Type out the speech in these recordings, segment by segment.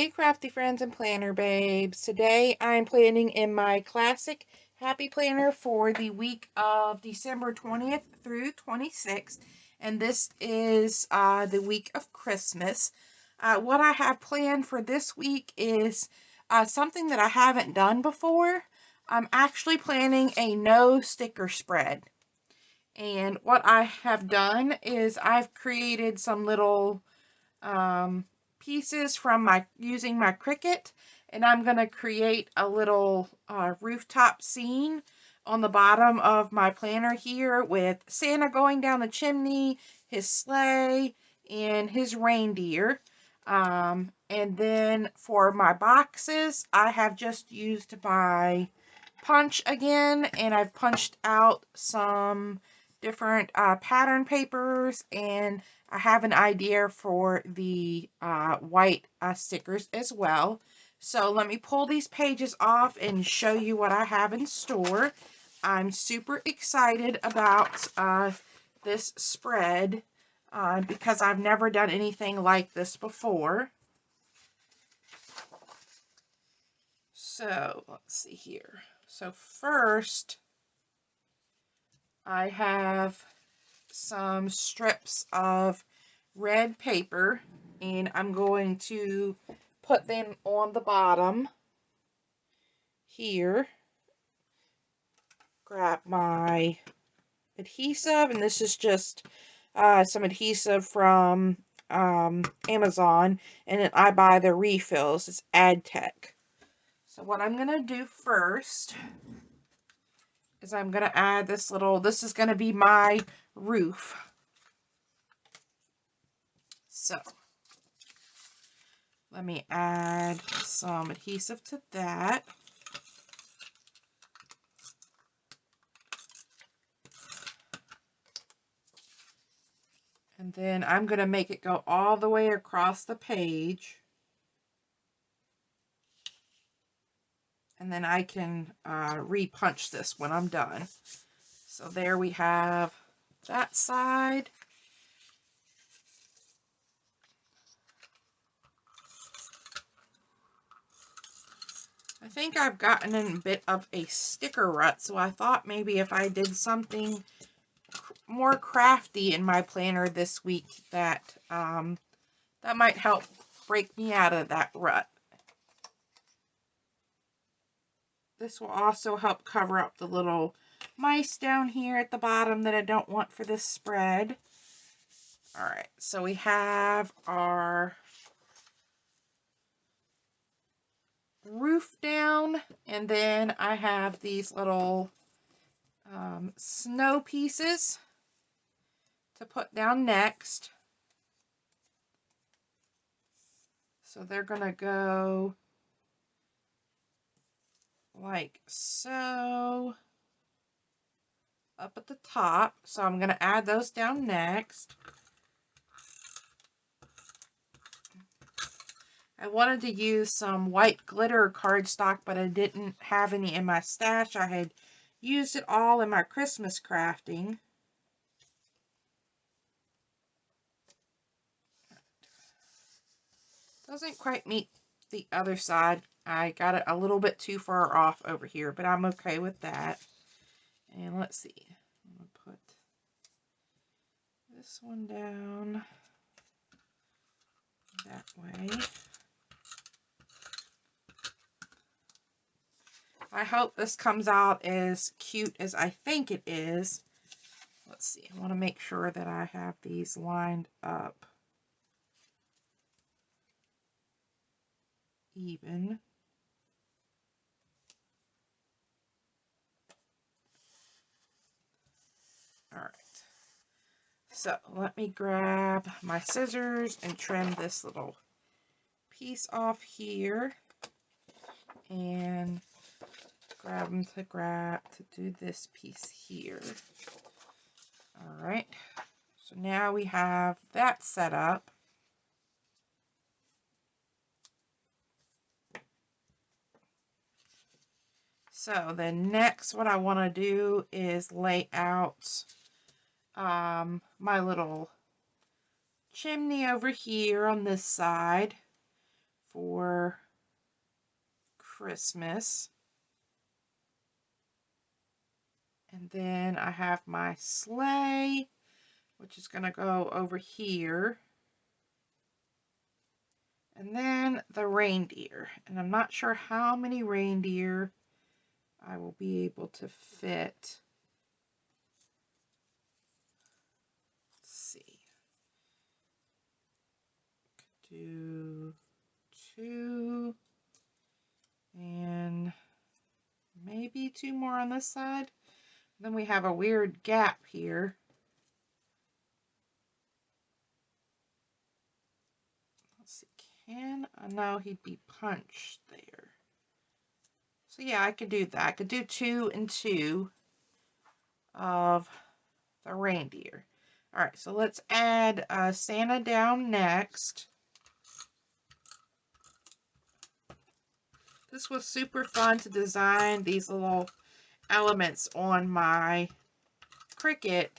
Hey crafty friends and planner babes. Today I'm planning in my classic happy planner for the week of December 20th through 26th, and this is the week of Christmas. What I have planned for this week is something that I haven't done before. I'm actually planning a no sticker spread, and what I have done is I've created some little pieces from using my Cricut, and I'm going to create a little rooftop scene on the bottom of my planner here with Santa going down the chimney, his sleigh, and his reindeer. And then for my boxes, I have just used my punch again, and I've punched out some different pattern papers, and I have an idea for the white stickers as well. So let me pull these pages off and show you what I have in store. I'm super excited about this spread because I've never done anything like this before. So let's see here. So first, I have some strips of red paper, and I'm going to put them on the bottom here. Grab my adhesive, and this is just some adhesive from Amazon, and then I buy the refills. It's AdTech. So what I'm going to do first is I'm going to add this is going to be my roof. So let me add some adhesive to that. And then I'm going to make it go all the way across the page. And then I can re-punch this when I'm done. So there we have that side. I think I've gotten in a bit of a sticker rut, so I thought maybe if I did something more crafty in my planner this week, that that might help break me out of that rut. This will also help cover up the little mice down here at the bottom that I don't want for this spread. Alright, so we have our roof down, and then I have these little snow pieces to put down next. So they're going to go like so up at the top. So I'm going to add those down next. I wanted to use some white glitter cardstock, but I didn't have any in my stash. I had used it all in my Christmas crafting. Doesn't quite meet the other side. I got it a little bit too far off over here, but I'm okay with that. And let's see. I'm going to put this one down that way. I hope this comes out as cute as I think it is. Let's see. I want to make sure that I have these lined up even. All right. So let me grab my scissors and trim this little piece off here, and grab them to do this piece here. All right. So now we have that set up. So then next, what I want to do is lay out my little chimney over here on this side for Christmas. And then I have my sleigh, which is going to go over here. And then the reindeer. And I'm not sure how many reindeer I will be able to fit. Let's see. Do 2 and maybe 2 more on this side. Then we have a weird gap here. Let's see, no, he'd be punched there. So yeah, I could do that. I could do 2 and 2 of the reindeer. All right, so let's add Santa down next. This was super fun to design these little elements on my Cricut,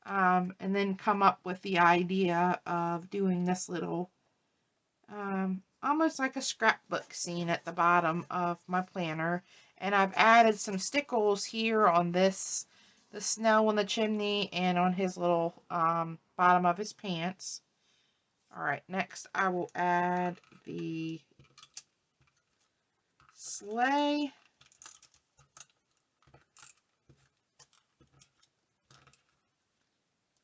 and then come up with the idea of doing this little, almost like a scrapbook scene at the bottom of my planner. And I've added some stickles here on this, the snow on the chimney and on his little bottom of his pants. All right, next I will add the sleigh.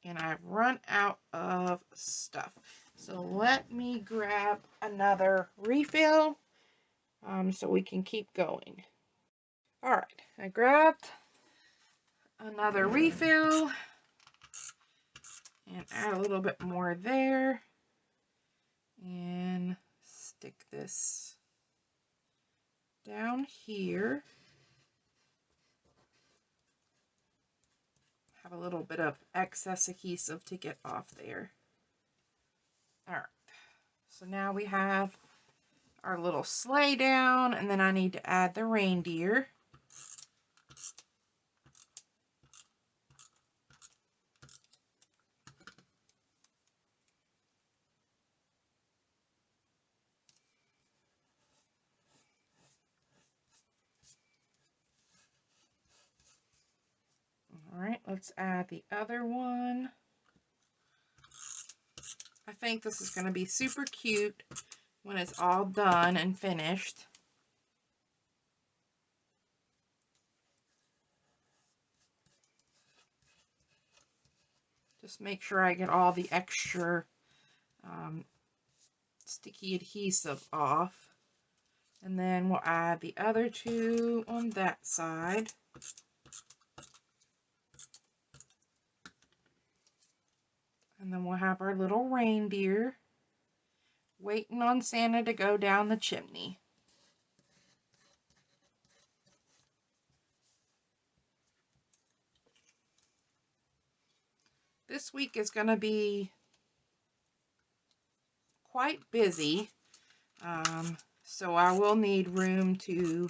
And I've run out of stuff. So let me grab another refill so we can keep going. All right, I grabbed another refill and add a little bit more there and stick this down here. Have a little bit of excess adhesive to get off there. All right, so now we have our little sleigh down, and then I need to add the reindeer. All right, let's add the other one. I think this is going to be super cute when it's all done and finished. Just make sure I get all the extra sticky adhesive off. And then we'll add the other 2 on that side. And then we'll have our little reindeer waiting on Santa to go down the chimney. This week is going to be quite busy, so I will need room to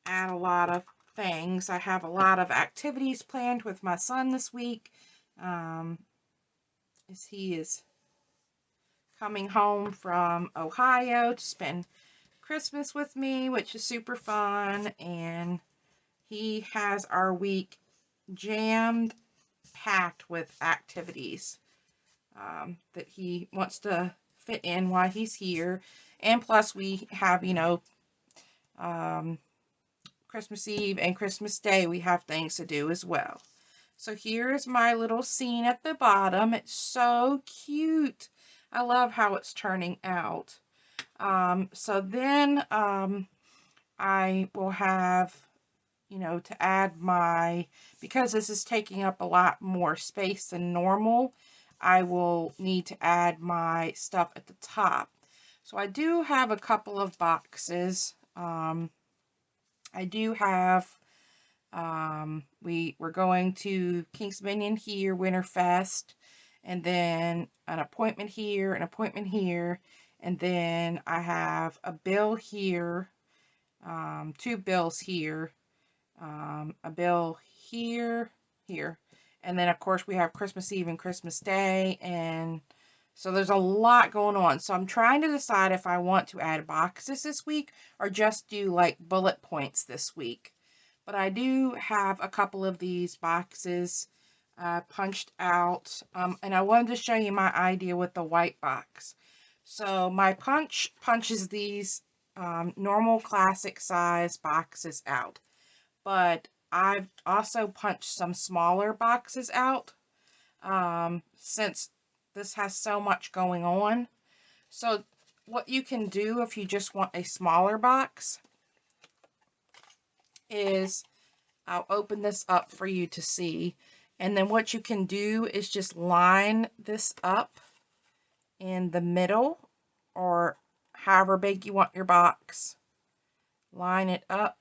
add a lot of things. I have a lot of activities planned with my son this week, as he is coming home from Ohio to spend Christmas with me, which is super fun, and he has our week jammed packed with activities that he wants to fit in while he's here. And plus we have, you know, Christmas Eve and Christmas Day, we have things to do as well. So here's my little scene at the bottom. It's so cute. I love how it's turning out. So then I will have, you know, to add my, because this is taking up a lot more space than normal, I will need to add my stuff at the top. So I do have a couple of boxes. I do have, we're going to Kings Dominion here, Winterfest, and then an appointment here, and then I have a bill here, 2 bills here, a bill here, and then of course we have Christmas Eve and Christmas Day, and So there's a lot going on. So I'm trying to decide if I want to add boxes this week or just do like bullet points this week. But I do have a couple of these boxes punched out. And I wanted to show you my idea with the white box. So my punches these normal classic size boxes out. But I've also punched some smaller boxes out since this has so much going on. So what you can do if you just want a smaller box is, I'll open this up for you to see, and then what you can do is just line this up in the middle, or however big you want your box. Line it up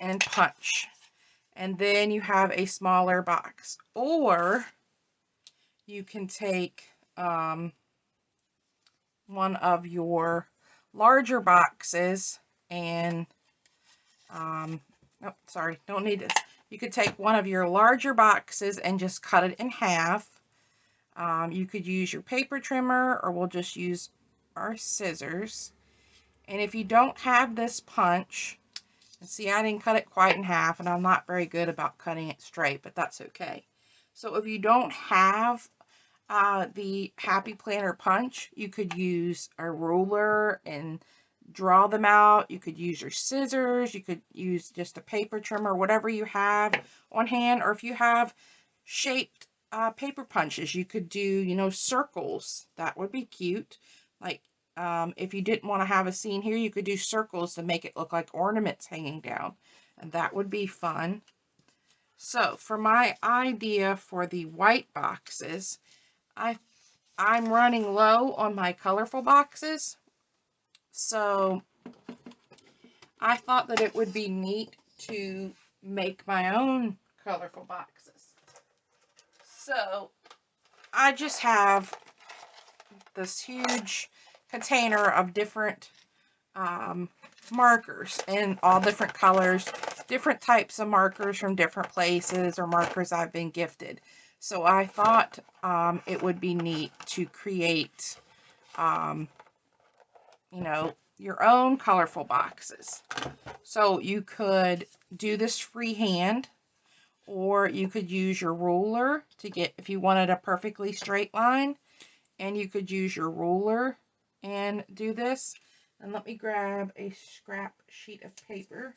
and punch, and then you have a smaller box. Or you can take one of your larger boxes and oh, sorry, don't need this. You could take one of your larger boxes and just cut it in half. You could use your paper trimmer, or we'll just use our scissors. And if you don't have this punch, and see, I didn't cut it quite in half, and I'm not very good about cutting it straight, but that's okay. So if you don't have the Happy Planner punch, you could use a ruler and draw them out. You could use your scissors. You could use just a paper trimmer, whatever you have on hand. Or if you have shaped paper punches, you could do, you know, circles. That would be cute. Like if you didn't want to have a scene here, you could do circles to make it look like ornaments hanging down, and that would be fun. So for my idea for the white boxes, I'm running low on my colorful boxes, so I thought that it would be neat to make my own colorful boxes. So I just have this huge container of different markers in all different colors, different types of markers from different places, or markers I've been gifted. So I thought it would be neat to create, you know, your own colorful boxes. So you could do this freehand, or you could use your ruler to get, if you wanted a perfectly straight line, and you could use your ruler and do this. And let me grab a scrap sheet of paper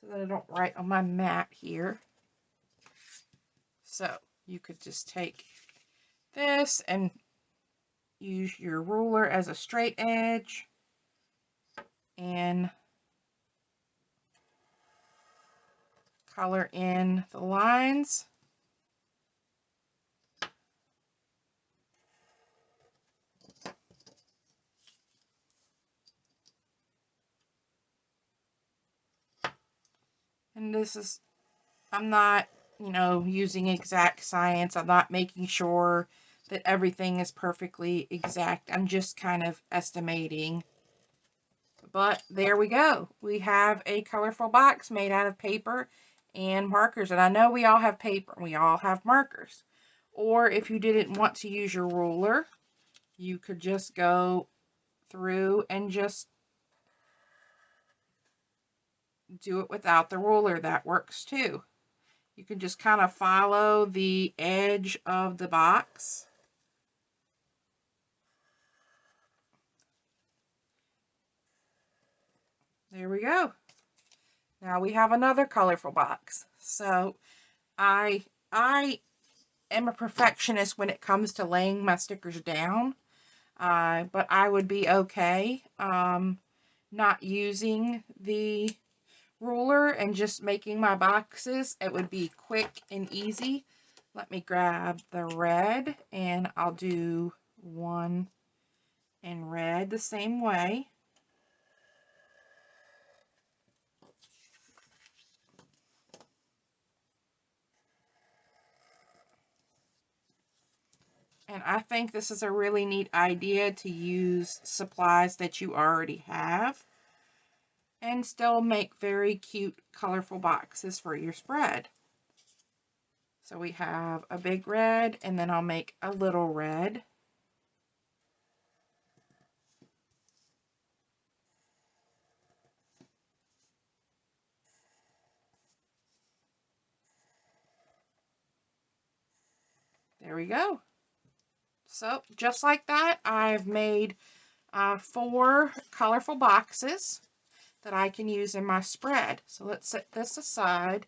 so that I don't write on my mat here. So you could just take this and use your ruler as a straight edge and color in the lines. And this is, I'm not, you know, using exact science. I'm not making sure that everything is perfectly exact. I'm just kind of estimating. But there we go. We have a colorful box made out of paper and markers. And I know we all have paper and we all have markers. Or if you didn't want to use your ruler, you could just go through and just do it without the ruler. That works too. You can just kind of follow the edge of the box. There we go. Now we have another colorful box. So I am a perfectionist when it comes to laying my stickers down, but I would be okay not using the ruler and just making my boxes. It would be quick and easy. Let me grab the red, and I'll do one in red the same way. And I think this is a really neat idea to use supplies that you already have and still make very cute, colorful boxes for your spread. So we have a big red, and then I'll make a little red. There we go. So just like that, I've made 4 colorful boxes that I can use in my spread. So let's set this aside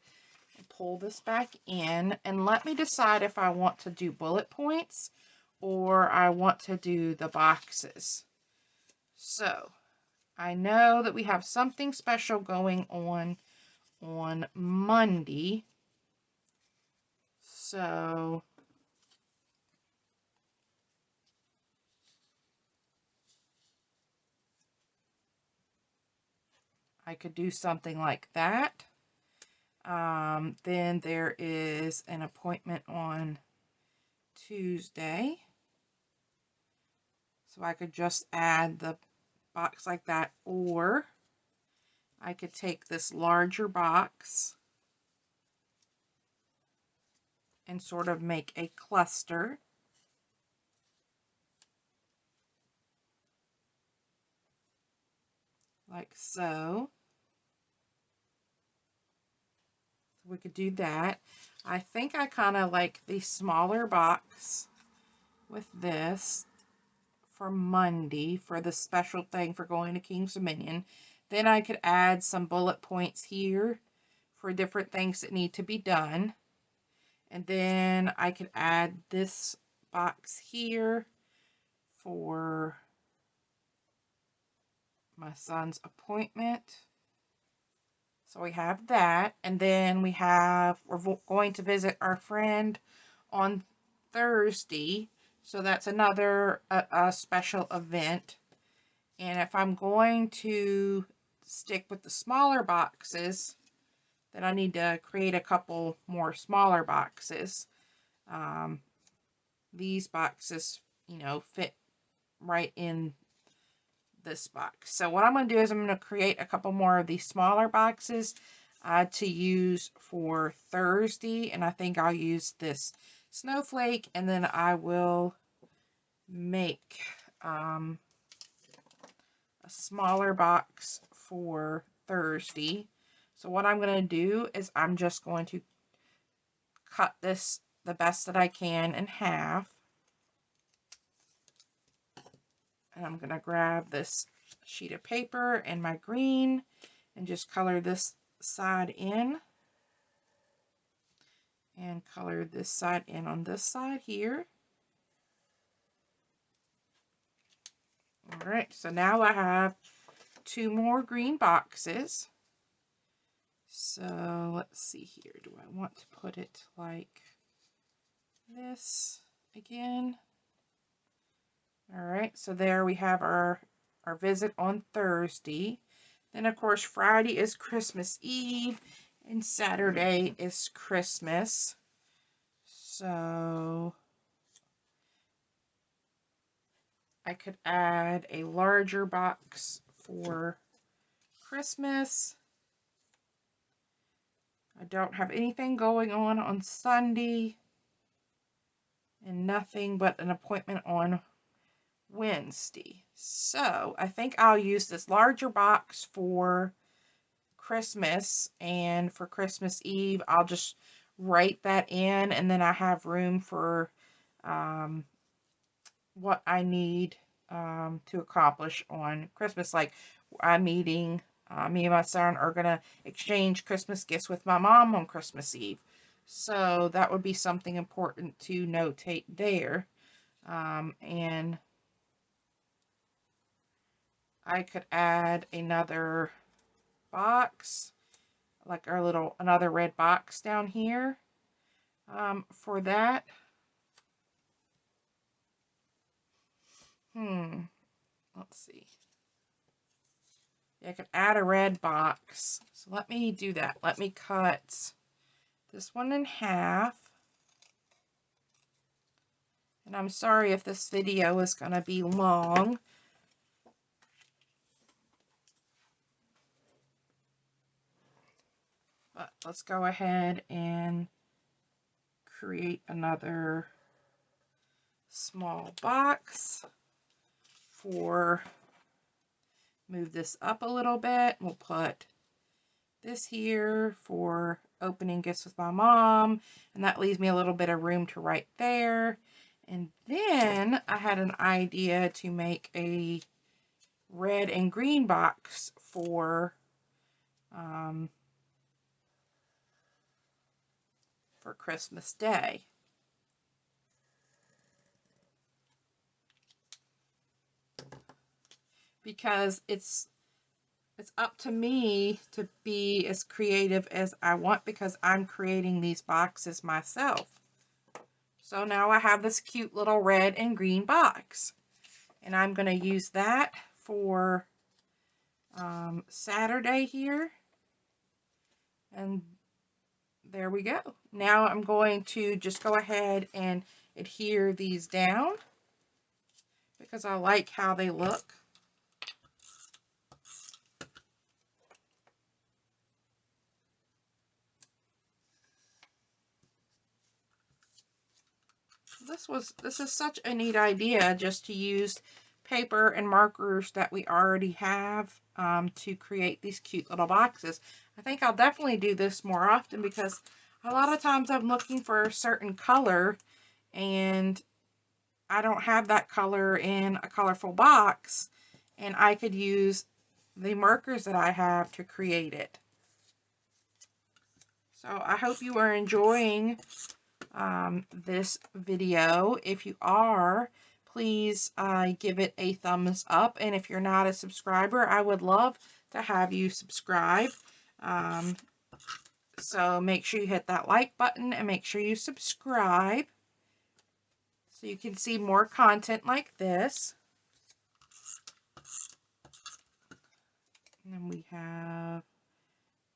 and pull this back in, and let me decide if I want to do bullet points or I want to do the boxes. So I know that we have something special going on Monday. So I could do something like that. Then there is an appointment on Tuesday. So I could just add the box like that, or I could take this larger box and sort of make a cluster. Like so. We could do that. I think I kind of like the smaller box with this for Monday for the special thing for going to King's Dominion. Then I could add some bullet points here for different things that need to be done. And then I could add this box here for my son's appointment. So we have that, and then we're going to visit our friend on Thursday, so that's another a special event. And if I'm going to stick with the smaller boxes, then I need to create a couple more smaller boxes. These boxes, fit right in this box. So what I'm going to do is I'm going to create a couple more of these smaller boxes to use for Thursday, and I think I'll use this snowflake, and then I will make a smaller box for Thursday. So what I'm going to do is I'm just going to cut this the best that I can in half. And I'm going to grab this sheet of paper and my green and just color this side in. And color this side in on this side here. Alright, so now I have 2 more green boxes. So let's see here. Do I want to put it like this again? Alright, so there we have our visit on Thursday. Then of course Friday is Christmas Eve and Saturday is Christmas. So I could add a larger box for Christmas. I don't have anything going on Sunday, and nothing but an appointment on Wednesday. So I think I'll use this larger box for Christmas, and for Christmas Eve I'll just write that in, and then I have room for what I need to accomplish on Christmas. Like I'm meeting, me and my son are gonna exchange Christmas gifts with my mom on Christmas Eve. So that would be something important to notate there. And I could add another box, like another red box down here for that. Let's see. I could add a red box. So let me do that. Let me cut this one in half. And I'm sorry if this video is going to be long. But let's go ahead and create another small box for, move this up a little bit. We'll put this here for opening gifts with my mom, and that leaves me a little bit of room to write there. And then I had an idea to make a red and green box for Christmas Day. Because it's up to me to be as creative as I want, because I'm creating these boxes myself. So now I have this cute little red and green box, and I'm going to use that for Saturday here. And there we go. Now I'm going to just go ahead and adhere these down because I like how they look. This is such a neat idea, just to use paper and markers that we already have to create these cute little boxes. I think I'll definitely do this more often, because a lot of times I'm looking for a certain color and I don't have that color in a colorful box, and I could use the markers that I have to create it. So I hope you are enjoying this video. If you are, please give it a thumbs up, and if you're not a subscriber, I would love to have you subscribe. So make sure you hit that like button and make sure you subscribe so you can see more content like this. And then we have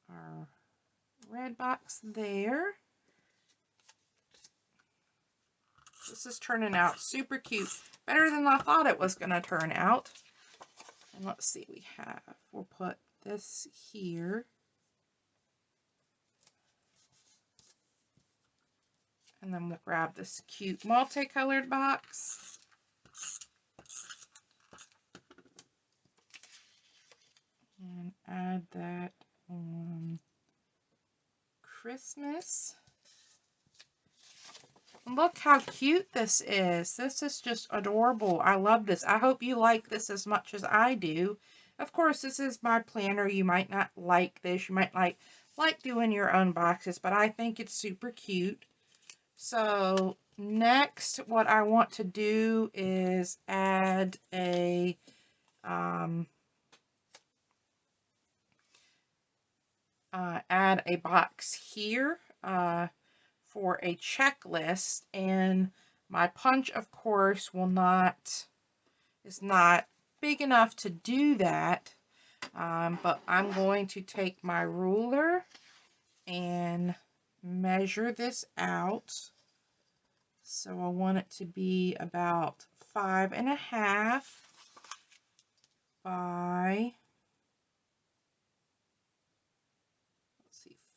our red box there. This is turning out super cute. Better than I thought it was going to turn out. And let's see, we'll put this here. And then we'll grab this cute multicolored box. And add that on Christmas. Look how cute this is. This is just adorable. I love this. I hope you like this as much as I do. Of course, this is my planner. You might not like this. You might like doing your own boxes, but I think it's super cute. So next, what I want to do is add a box here for a checklist, and my punch, of course, is not big enough to do that, but I'm going to take my ruler and measure this out. So I want it to be about 5.5 by,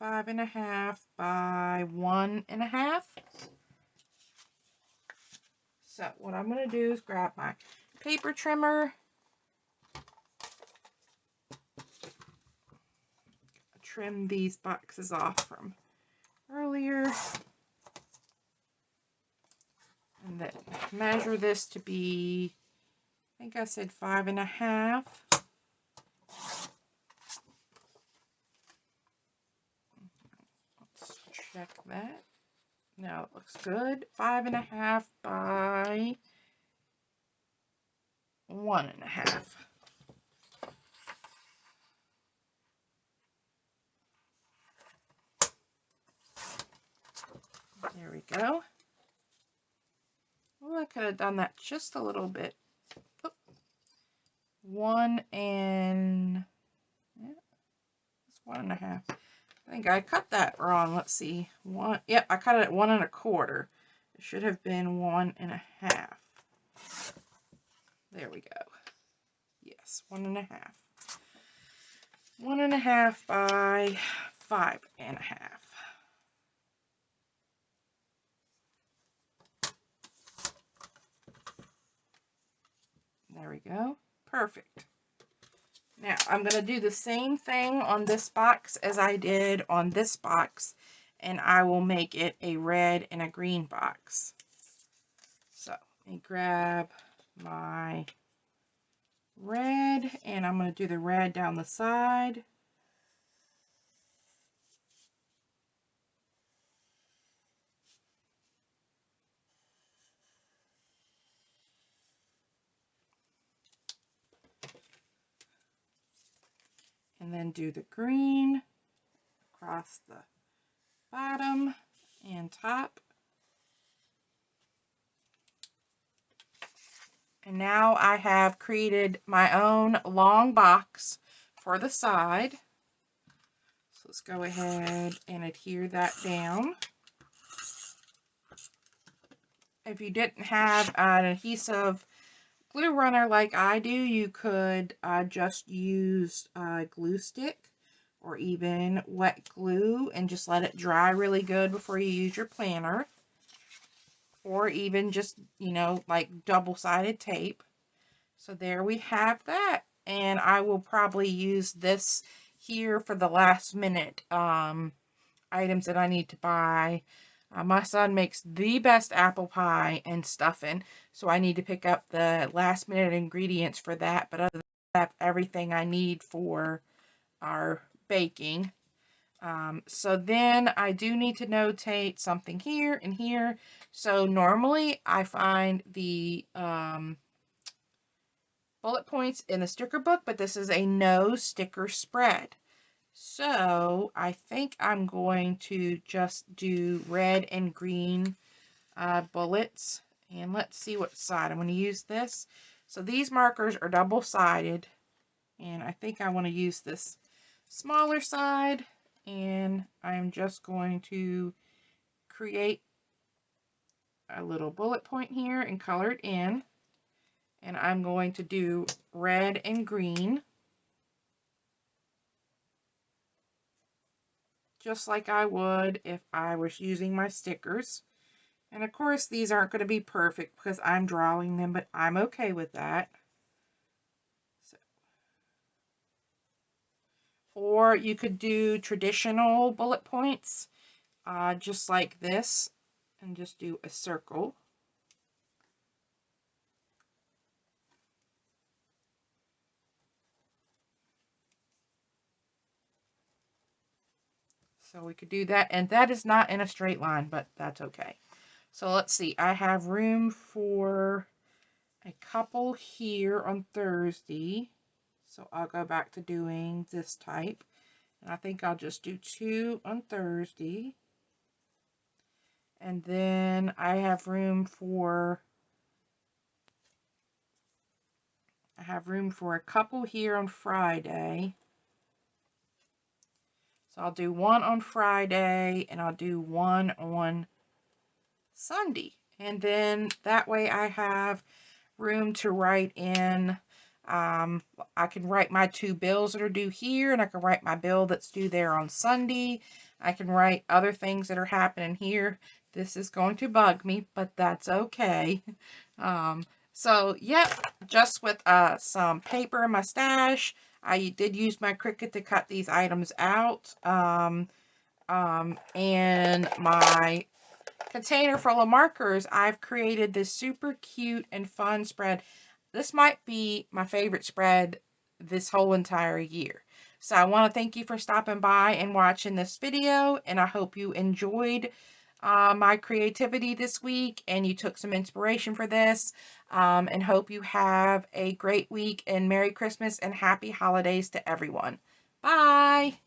5.5 by 1.5. So what I'm going to do is grab my paper trimmer, trim these boxes off from earlier, and then measure this to be, I think I said 5.5. Let's check that. Now it looks good. 5.5 by 1.5. There we go. Well, I could have done that just a little bit. Oh. 1.5. I think I cut that wrong. Let's see. Yep, I cut it at 1.25. It should have been 1.5. There we go. Yes, 1.5. 1.5 by 5.5. we go. Perfect. Now I'm going to do the same thing on this box as I did on this box, and I will make it a red and a green box. So let me grab my red, and I'm going to do the red down the side. And then do the green across the bottom and top. And now I have created my own long box for the side. So let's go ahead and adhere that down. If you didn't have an adhesive glue runner like I do, you could just use glue stick or even wet glue and just let it dry really good before you use your planner. Or even just, you know, like double-sided tape. So there we have that. And I will probably use this here for the last minute items that I need to buy. My son makes the best apple pie and stuffing, so I need to pick up the last minute ingredients for that. But other than that, everything I need for our baking. So then I do need to notate something here and here. So normally I find the bullet points in the sticker book, but this is a no sticker spread. So I think I'm going to just do red and green bullets. And let's see what side I'm going to use this. So these markers are double-sided, and I think I want to use this smaller side. And I'm just going to create a little bullet point here and color it in. And I'm going to do red and green, just like I would if I was using my stickers. And of course, these aren't going to be perfect because I'm drawing them, but I'm okay with that. So. Or you could do traditional bullet points, just like this, and just do a circle. So we could do that, and that is not in a straight line, but that's okay. So let's see, I have room for a couple here on Thursday. So I'll go back to doing this type. And I think I'll just do 2 on Thursday. And then I have room for a couple here on Friday. So I'll do 1 on Friday and I'll do 1 on Sunday. And then that way I have room to write in, I can write my 2 bills that are due here, and I can write my bill that's due there on Sunday. I can write other things that are happening here. This is going to bug me, but that's okay. So yep, just with some paper in my stash. I did use my Cricut to cut these items out. And my container full of markers, I've created this super cute and fun spread. This might be my favorite spread this whole entire year. So I want to thank you for stopping by and watching this video, and I hope you enjoyed my creativity this week and you took some inspiration for this, and hope you have a great week, and Merry Christmas and Happy Holidays to everyone. Bye!